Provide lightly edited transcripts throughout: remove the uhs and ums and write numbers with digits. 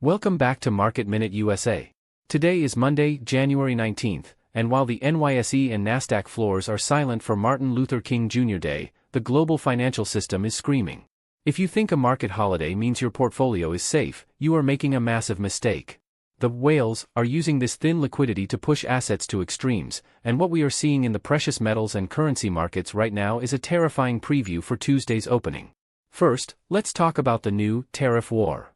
Welcome back to Market Minute USA. Today is Monday, January 19th, and while the NYSE and Nasdaq floors are silent for Martin Luther King Jr. Day, the global financial system is screaming. If you think a market holiday means your portfolio is safe, you are making a massive mistake. The whales are using this thin liquidity to push assets to extremes, and what we are seeing in the precious metals and currency markets right now is a terrifying preview for Tuesday's opening. First, let's talk about the new tariff war.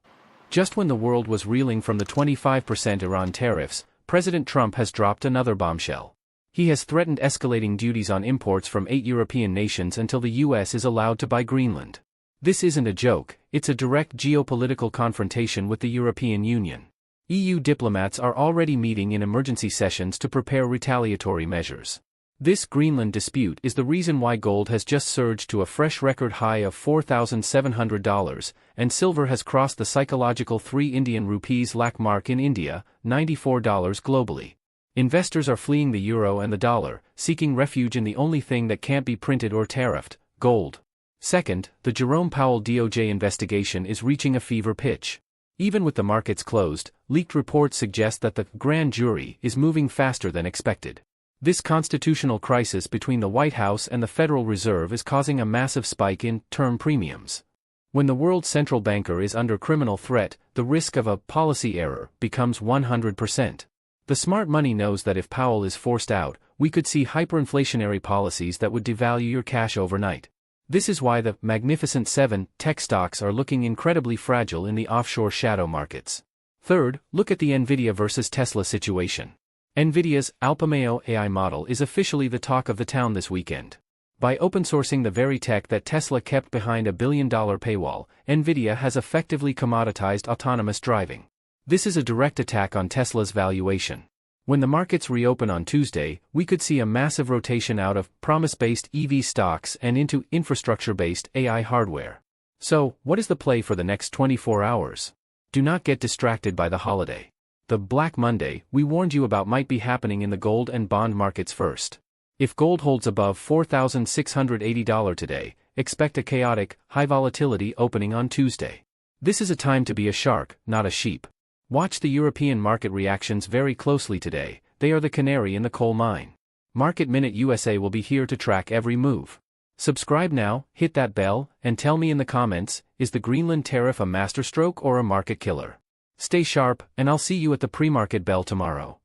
Just when the world was reeling from the 25% Iran tariffs, President Trump has dropped another bombshell. He has threatened escalating duties on imports from 8 European nations until the US is allowed to buy Greenland. This isn't a joke, it's a direct geopolitical confrontation with the European Union. EU diplomats are already meeting in emergency sessions to prepare retaliatory measures. This Greenland dispute is the reason why gold has just surged to a fresh record high of $4,700, and silver has crossed the psychological 3 Indian rupees Lakh mark in India, $94 globally. Investors are fleeing the euro and the dollar, seeking refuge in the only thing that can't be printed or tariffed, gold. Second, the Jerome Powell DOJ investigation is reaching a fever pitch. Even with the markets closed, leaked reports suggest that the grand jury is moving faster than expected. This constitutional crisis between the White House and the Federal Reserve is causing a massive spike in term premiums. When the world's central banker is under criminal threat, the risk of a policy error becomes 100%. The smart money knows that if Powell is forced out, we could see hyperinflationary policies that would devalue your cash overnight. This is why the Magnificent Seven tech stocks are looking incredibly fragile in the offshore shadow markets. Third, look at the Nvidia versus Tesla situation. Nvidia's Alpamayo AI model is officially the talk of the town this weekend. By open-sourcing the very tech that Tesla kept behind a billion-dollar paywall, Nvidia has effectively commoditized autonomous driving. This is a direct attack on Tesla's valuation. When the markets reopen on Tuesday, we could see a massive rotation out of promise-based EV stocks and into infrastructure-based AI hardware. So, what is the play for the next 24 hours? Do not get distracted by the holiday. The Black Monday we warned you about might be happening in the gold and bond markets first. If gold holds above $4,680 today, expect a chaotic, high volatility opening on Tuesday. This is a time to be a shark, not a sheep. Watch the European market reactions very closely today, they are the canary in the coal mine. Market Minute USA will be here to track every move. Subscribe now, hit that bell, and tell me in the comments, is the Greenland tariff a masterstroke or a market killer? Stay sharp, and I'll see you at the pre-market bell tomorrow.